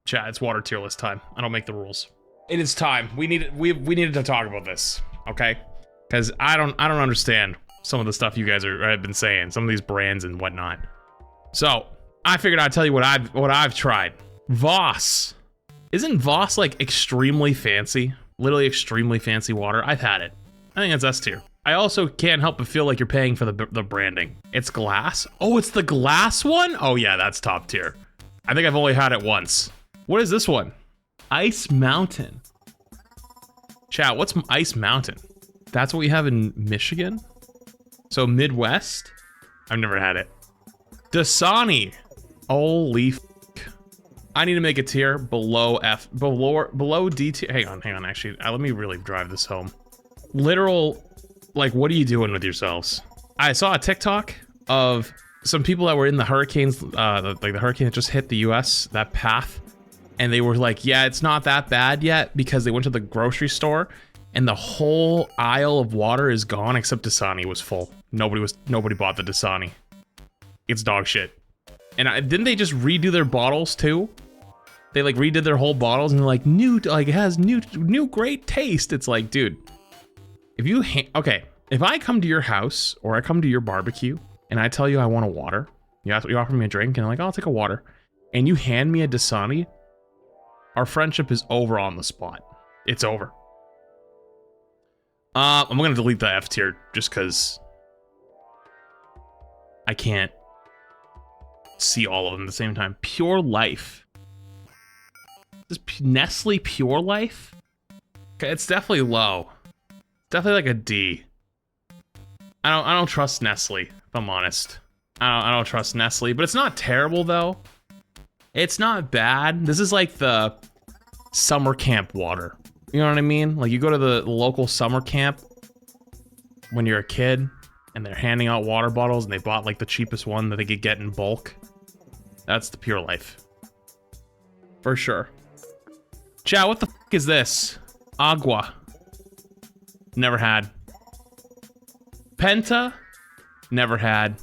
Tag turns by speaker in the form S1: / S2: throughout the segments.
S1: Chat, it's water tier list time. I don't make the rules. It is time. We needed to talk about this, okay? Because I don't understand some of the stuff you guys have been saying, some of these brands and whatnot. So I figured I'd tell you what I've tried. Voss. Isn't Voss like extremely fancy? Literally extremely fancy water. I've had it. I think it's S tier. I also can't help but feel like you're paying for the branding. It's glass. Oh, it's the glass one? Oh yeah, that's top tier. I think I've only had it once. What is this one? Ice Mountain. Chat, what's Ice Mountain? That's what we have in Michigan? So Midwest? I've never had it. Dasani. Holy f. I need to make a tier below F, below D tier. Hang on, actually, let me really drive this home. Literal, like, what are you doing with yourselves? I saw a TikTok of some people that were in the hurricanes, like the hurricane that just hit the US, that path. And they were like, yeah, it's not that bad yet, because they went to the grocery store and the whole aisle of water is gone except Dasani was full. Nobody bought the Dasani. It's dog shit. And didn't they just redo their bottles too? They like redid their whole bottles and they're like it has new great taste. It's like, dude, if you okay, if I come to your house or I come to your barbecue and I tell you I want a water, you offer me a drink and I'm like, I'll take a water, and you hand me a Dasani, our friendship is over on the spot. It's over. I'm gonna delete the F tier just because I can't see all of them at the same time. Pure Life. Is Nestle Pure Life? Okay, it's definitely low. Definitely like a D. I don't trust Nestle, if I'm honest. I don't trust Nestle, but it's not terrible though. It's not bad. This is like the summer camp water. You know what I mean? Like you go to the local summer camp when you're a kid and they're handing out water bottles and they bought like the cheapest one that they could get in bulk. That's the Pure Life. For sure. Chat, what the f is this? Agua. Never had. Penta? Never had.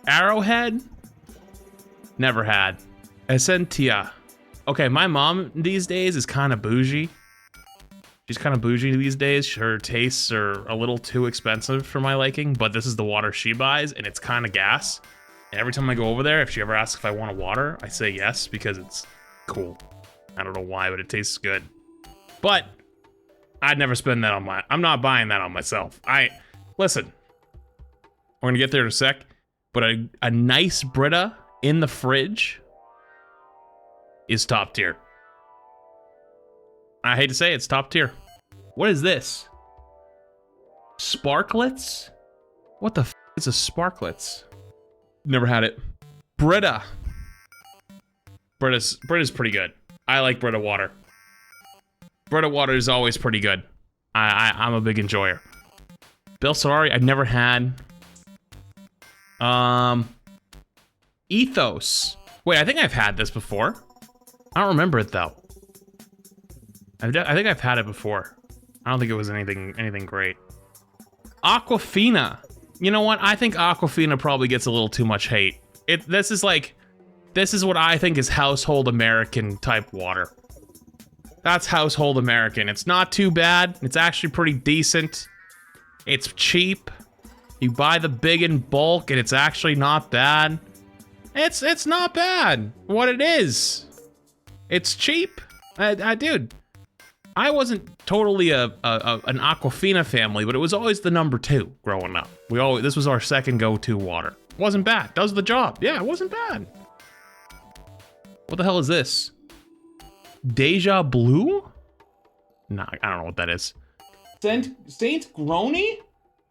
S1: Arrowhead? Never had. Essentia. Okay, my mom these days is kind of bougie. She's kind of bougie these days. Her tastes are a little too expensive for my liking, but this is the water she buys, and it's kind of gas. And every time I go over there, if she ever asks if I want a water, I say yes, because it's cool. I don't know why, but it tastes good. But I'd never spend that on I'm not buying that on myself. Listen, we're gonna get there in a sec, but a nice Brita in the fridge is top tier. I hate to say it, it's top tier. What is this? Sparklets? What the f is a Sparklets? Never had it. Brita. Brita's pretty good. I like Brita water. Brita water is always pretty good. I'm a big enjoyer. Bill Sorari, I've never had. Ethos. Wait, I think I've had this before. I don't remember it though. I think I've had it before. I don't think it was anything great. Aquafina. You know what? I think Aquafina probably gets a little too much hate. This is what I think is household American type water. That's household American. It's not too bad. It's actually pretty decent. It's cheap. You buy the big in bulk and it's actually not bad. It's not bad. What it is. It's cheap. Dude, I wasn't totally an Aquafina family, but it was always the number 2 growing up. This was our second go-to water. Wasn't bad. Does the job. Yeah, it wasn't bad. What the hell is this? Deja Blue? Nah, I don't know what that is. Saint Gronin?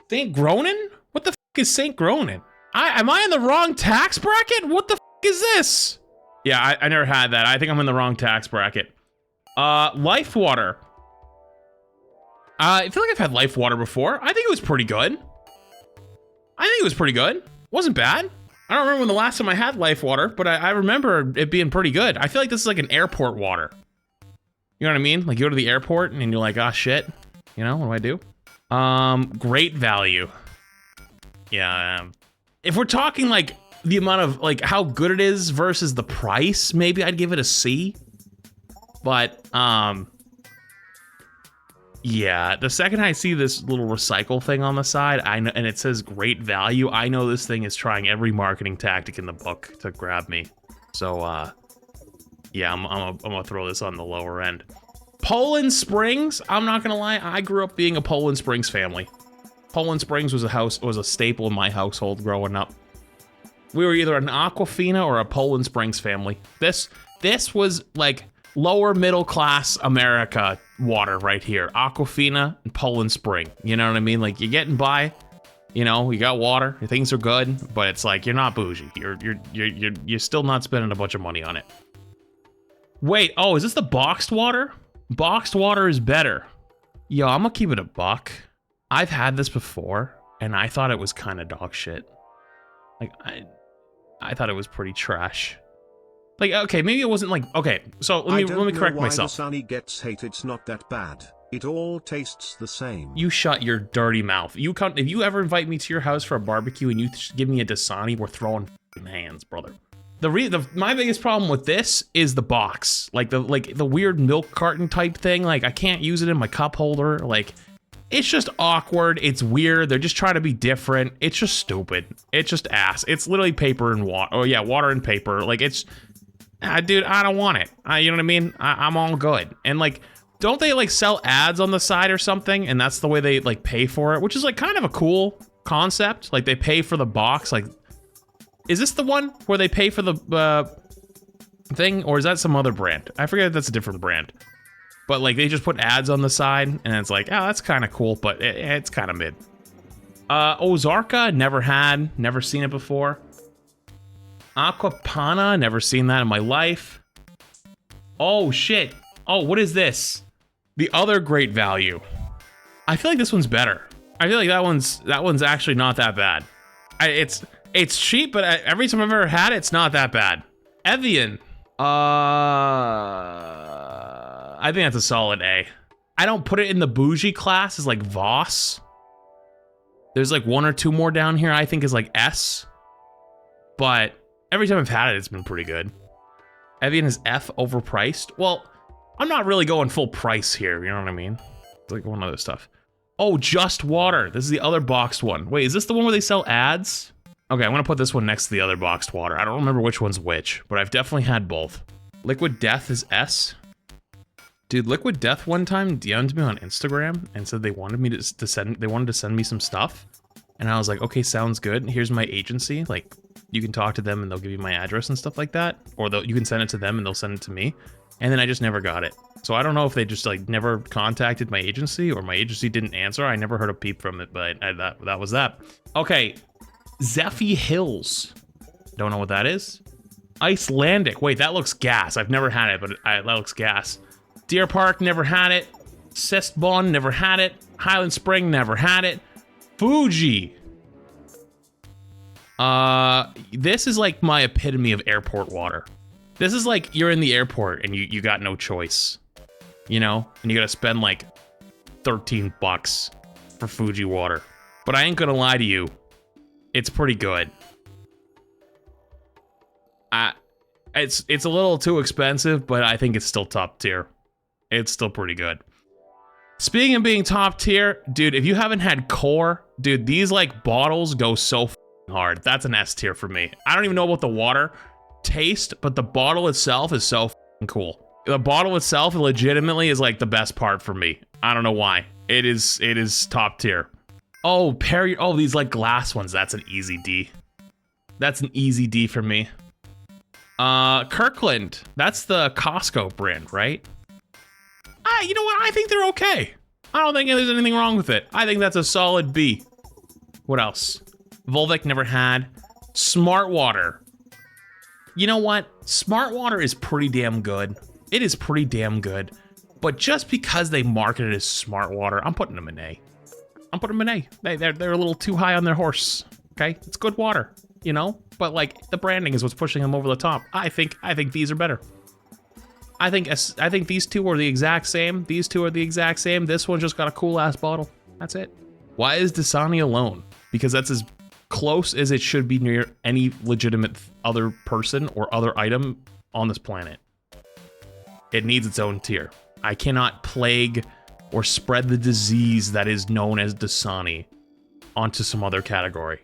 S1: Saint Gronin? What the f is Saint Gronin? Am I in the wrong tax bracket? What the f is this? Yeah, I never had that. I think I'm in the wrong tax bracket. Life Water. I feel like I've had Life Water before. I think it was pretty good. Wasn't bad. I don't remember when the last time I had Life Water, but I remember it being pretty good. I feel like this is like an airport water. You know what I mean? Like you go to the airport and you're like, ah, shit. You know, what do I do? Great value. Yeah. If we're talking like the amount of, like, how good it is versus the price, maybe I'd give it a C. But, yeah, the second I see this little recycle thing on the side, I know, and it says great value, I know this thing is trying every marketing tactic in the book to grab me. So, yeah, I'm gonna throw this on the lower end. Poland Springs, I'm not gonna lie, I grew up being a Poland Springs family. Poland Springs was a staple in my household growing up. We were either an Aquafina or a Poland Springs family. This was like lower middle class America water right here. Aquafina and Poland Spring. You know what I mean? Like, you're getting by, you know, you got water, things are good, but it's like you're not bougie. You're still not spending a bunch of money on it. Wait, oh, is this the boxed water? Boxed water is better. Yo, I'm gonna keep it a buck. I've had this before, and I thought it was kind of dog shit. Like, I thought it was pretty trash. Like, okay, maybe it wasn't like, okay, so let me correct myself.
S2: Dasani gets hate, it's not that bad. It all tastes the same.
S1: You shut your dirty mouth. If you ever invite me to your house for a barbecue and you give me a Dasani, we're throwing hands, brother. My biggest problem with this is the box. Like the weird milk carton type thing. Like, I can't use it in my cup holder. Like, it's just awkward. It's weird. They're just trying to be different. It's just stupid. It's just ass. It's literally paper and water. Oh yeah, water and paper. Like, it's, dude, I don't want it. You know what I mean? I'm all good. And like, don't they like sell ads on the side or something? And that's the way they like pay for it, which is like kind of a cool concept. Like, they pay for the box. Like, is this the one where they pay for the thing, or is that some other brand? I forget if that's a different brand. But like, they just put ads on the side, and it's like, oh, that's kind of cool, but it's kind of mid. Ozarka, never seen it before. Aquapana, never seen that in my life. Oh shit. Oh, what is this? The other great value. I feel like this one's better. I feel like that one's actually not that bad. It's cheap, but every time I've ever had it, it's not that bad. Evian. I think that's a solid A. I don't put it in the bougie class as like Voss. There's like one or two more down here I think is like S. But every time I've had it, it's been pretty good. Evian is F, overpriced. Well, I'm not really going full price here, you know what I mean? It's like one other stuff. Oh, Just Water. This is the other boxed one. Wait, is this the one where they sell ads? Okay, I'm gonna put this one next to the other boxed water. I don't remember which one's which, but I've definitely had both. Liquid Death is S. Dude, Liquid Death one time DM'd me on Instagram and said they wanted me to send me some stuff. And I was like, okay, sounds good. Here's my agency. Like, you can talk to them and they'll give you my address and stuff like that. Or you can send it to them and they'll send it to me. And then I just never got it. So I don't know if they just like never contacted my agency or my agency didn't answer. I never heard a peep from it, but that was that. Okay, Zephy Hills. Don't know what that is. Icelandic. Wait, that looks gas. I've never had it, but that looks gas. Deer Park, never had it. Sestbon, never had it. Highland Spring, never had it. Bougie. This is like my epitome of airport water. This is like you're in the airport and you got no choice, you know? And you gotta spend like 13 bucks for Fuji water. But I ain't gonna lie to you, it's pretty good. It's a little too expensive, but I think it's still top tier. It's still pretty good. Speaking of being top tier, dude, if you haven't had Core, dude, these like bottles go so hard. That's an S tier for me. I don't even know about the water taste, but the bottle itself is so cool. The bottle itself legitimately is like the best part for me. I don't know why. It is top tier. Oh, Perrier. Oh, these like glass ones. That's an easy D. That's an easy D for me. Kirkland. That's the Costco brand, right? You know what? I think they're okay. I don't think there's anything wrong with it. I think that's a solid B. What else? Volvic, never had. Smart Water. You know what? Smart Water is pretty damn good. It is pretty damn good. But just because they market it as Smart Water, I'm putting them in A. I'm putting them in A. They're a little too high on their horse. Okay? It's good water, you know? But like, the branding is what's pushing them over the top. I think these are better. I think these two are the exact same. These two are the exact same. This one just got a cool ass bottle. That's it. Why is Dasani alone? Because that's his close as it should be near any legitimate other person or other item on this planet. It needs its own tier. I cannot plague or spread the disease that is known as Dasani onto some other category.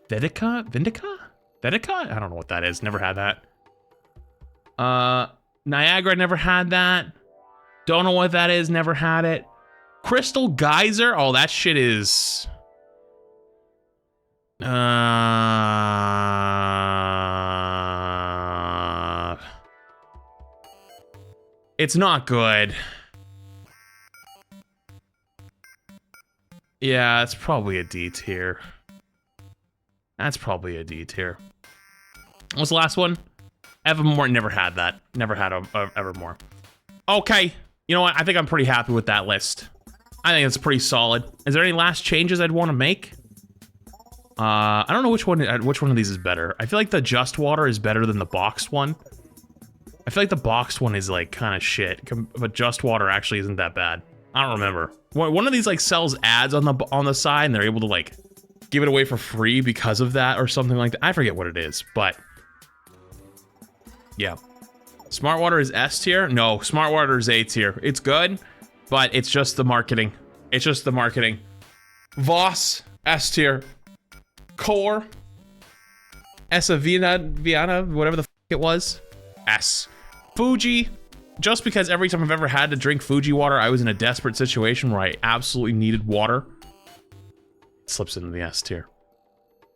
S1: Vedica? Vindica? Vedica? I don't know what that is. Never had that. Niagara, never had that. Don't know what that is. Never had it. Crystal Geyser? Oh, that shit is... It's not good. Yeah, it's probably a D tier. That's probably a D tier. What's the last one? Evermore, never had that. Never had Evermore. Okay, you know what? I think I'm pretty happy with that list. I think it's pretty solid. Is there any last changes I'd want to make? I don't know which one of these is better. I feel like the Just Water is better than the boxed one. I feel like the boxed one is like kind of shit, but Just Water actually isn't that bad. I don't remember. One of these like sells ads on the side, and they're able to like give it away for free because of that or something like that. I forget what it is, but yeah. Smart Water is S tier? No, Smart Water is A tier. It's good, but it's just the marketing. It's just the marketing. Voss, S tier. Core, Viana, whatever the f it was, S. Fuji, just because every time I've ever had to drink Fuji water, I was in a desperate situation where I absolutely needed water. It slips into the S tier.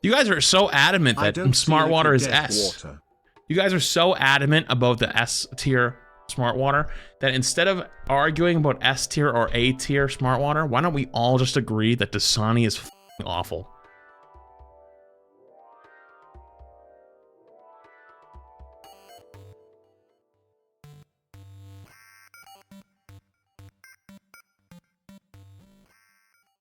S1: You guys are so adamant that Smart Water is S. Water. You guys are so adamant about the S tier Smart Water that instead of arguing about S tier or A tier Smart Water, why don't we all just agree that Dasani is f***ing awful?